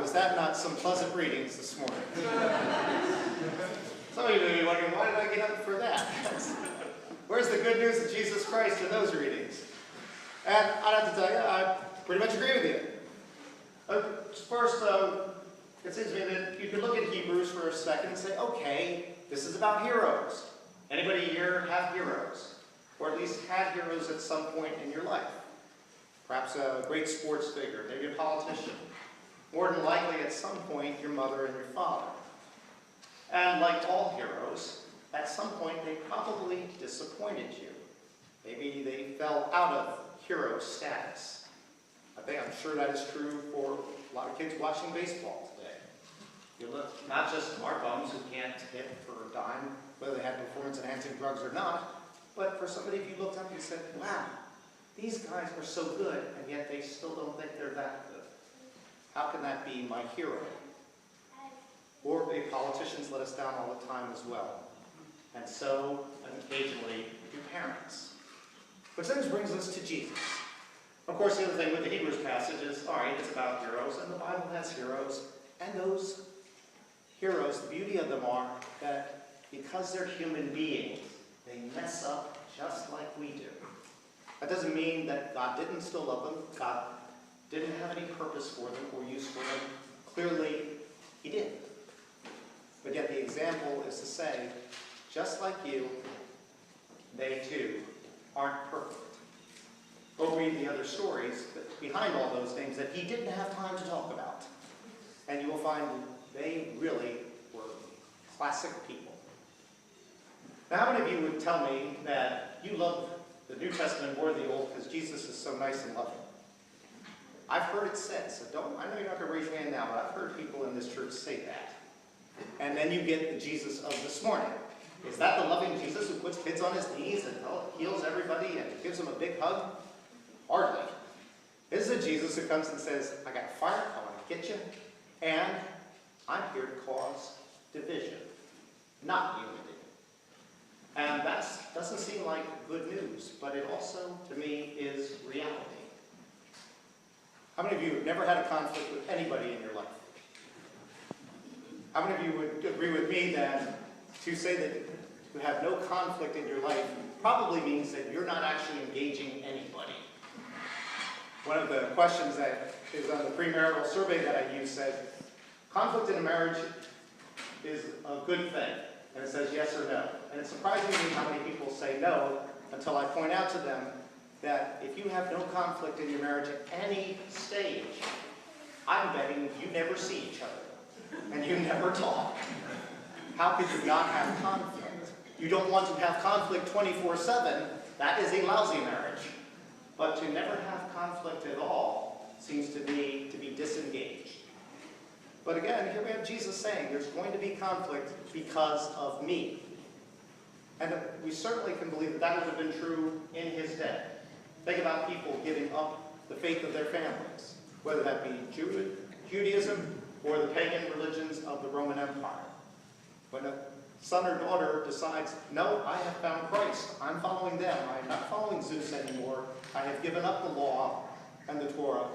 was that not some pleasant readings this morning? Some of you may be wondering, why did I get up for that? Where's the good news of Jesus Christ in those readings? And I'd have to tell you, I pretty much agree with you. First, it seems to me that you could look at Hebrews for a second and say, okay, this is about heroes. Anybody here have heroes? Or at least had heroes at some point in your life? Perhaps a great sports figure, maybe a politician. More than likely, at some point, your mother and your father. And like all heroes, at some point, they probably disappointed you. Maybe they fell out of hero status. I'm sure that is true for a lot of kids watching baseball today. You look, not just our bums who can't hit for a dime, whether they had performance-enhancing drugs or not, but for somebody if you looked up and said, wow, these guys are so good, and yet they still don't think they're that good. How can that be my hero? Or the politicians let us down all the time as well. And so, occasionally, do parents. Which then brings us to Jesus. Of course, the other thing with the Hebrews passage is, all right, it's about heroes, and the Bible has heroes. And those heroes, the beauty of them are that because they're human beings, they mess up just like we do. That doesn't mean that God didn't still love them. God didn't have any purpose for them or use for them. Clearly, He did. But yet the example is to say, just like you, they too aren't perfect. Go read the other stories behind all those things that He didn't have time to talk about. And you will find they really were classic people. Now, how many of you would tell me that you love the New Testament more than the Old because Jesus is so nice and loving? I've heard it said, so I know you're not going to raise your hand now, but I've heard people in this church say that. And then you get the Jesus of this morning. Is that the loving Jesus who puts kids on his knees and heals everybody and gives them a big hug? Hardly. This is a Jesus who comes and says, I got fire, I want to get you, and I'm here to cause division, not unity. And that doesn't seem like good news, but it also, to me, is reality. How many of you have never had a conflict with anybody in your life? How many of you would agree with me that to say that you have no conflict in your life probably means that you're not actually engaging anybody? One of the questions that is on the premarital survey that I used said, conflict in a marriage is a good thing. And it says yes or no. And it's surprising to me how many people say no until I point out to them that if you have no conflict in your marriage at any stage, I'm betting you never see each other. And you never talk. How could you not have conflict? You don't want to have conflict 24/7. That is a lousy marriage. But to never have conflict at all seems to me to be disengaged. But again, here we have Jesus saying there's going to be conflict because of me. And we certainly can believe that that would have been true in his day. Think about people giving up the faith of their families, whether that be Judaism or the pagan religions of the Roman Empire. When a son or daughter decides, no, I have found Christ, I'm following them, I'm not following Zeus anymore, I have given up the law and the Torah,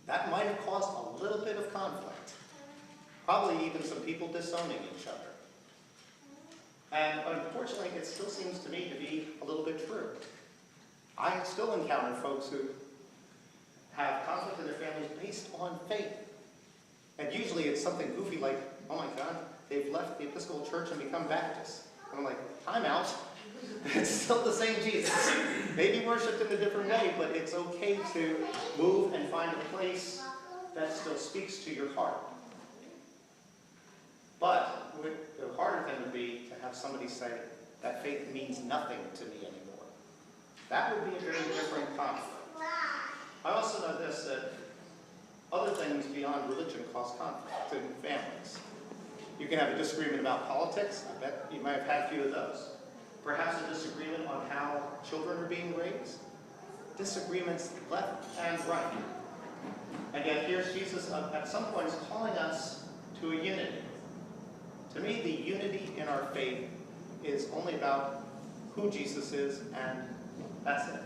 that might have caused a little bit of conflict. Probably even some people disowning each other. And unfortunately, it still seems to me to be a little bit true. I still encounter folks who have conflict in their families based on faith. And usually it's something goofy like, oh my God, they've left the Episcopal Church and become Baptists. And I'm like, time out. It's still the same Jesus. Maybe worshipped in a different way, but it's okay to move and find a place that still speaks to your heart. But the harder thing would be to have somebody say, that faith means nothing to me anymore. That would be a very different conflict. I also know this, that other things beyond religion cause conflict in families. You can have a disagreement about politics. I bet you might have had a few of those. Perhaps a disagreement on how children are being raised. Disagreements left and right. And yet here's Jesus at some point is calling us to a unity. To me, the unity in our faith is only about who Jesus is, and that's it.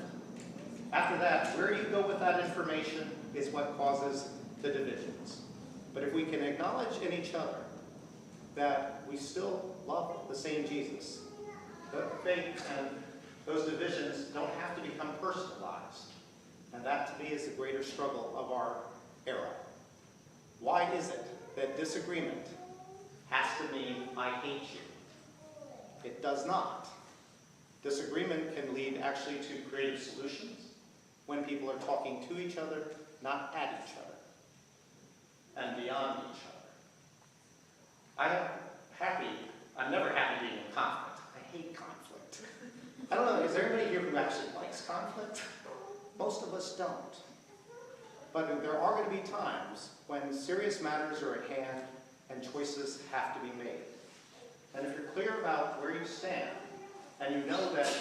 After that, where you go with that information is what causes the divisions. But if we can acknowledge in each other that we still love the same Jesus, that faith and those divisions don't have to become personalized. And that, to me, is the greater struggle of our era. Why is it that disagreement has to mean I hate you? It does not. Disagreement can lead actually to creative solutions when people are talking to each other, not at each other, and beyond each other. I'm never happy being in conflict. I hate conflict. I don't know, is there anybody here who actually likes conflict? Most of us don't. But there are going to be times when serious matters are at hand and choices have to be made. And if you're clear about where you stand, and you know that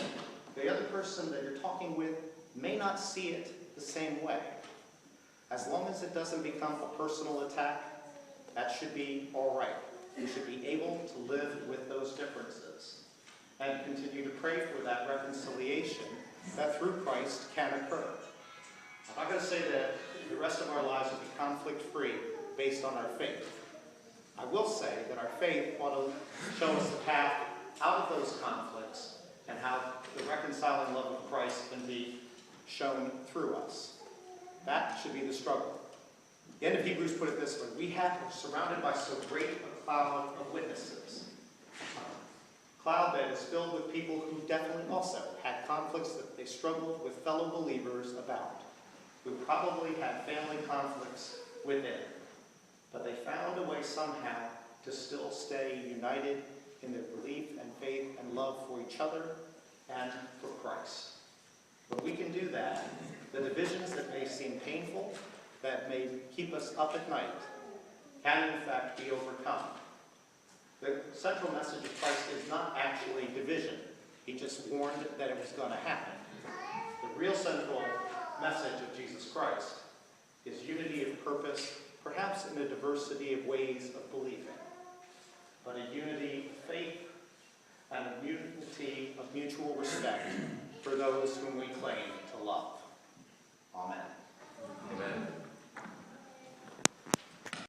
the other person that you're talking with may not see it the same way, as long as it doesn't become a personal attack, that should be all right. You should be able to live with those differences and continue to pray for that reconciliation that through Christ can occur. I'm not going to say that the rest of our lives will be conflict-free based on our faith. I will say that our faith ought to show us the path out of those conflicts and how the reconciling love of Christ can be shown through us. That should be the struggle. The end of Hebrews put it this way: we are surrounded by so great a cloud of witnesses. A cloud that is filled with people who definitely also had conflicts that they struggled with fellow believers about, who probably had family conflicts within. But they found a way somehow to still stay united in their belief and faith and love for each other and for Christ. When we can do that, the divisions that may seem painful, that may keep us up at night, can in fact be overcome. The central message of Christ is not actually division. He just warned that it was going to happen. The real central message of Jesus Christ is unity of purpose, perhaps in a diversity of ways of believing, but a unity of faith and a unity of mutual respect for those whom we claim to love.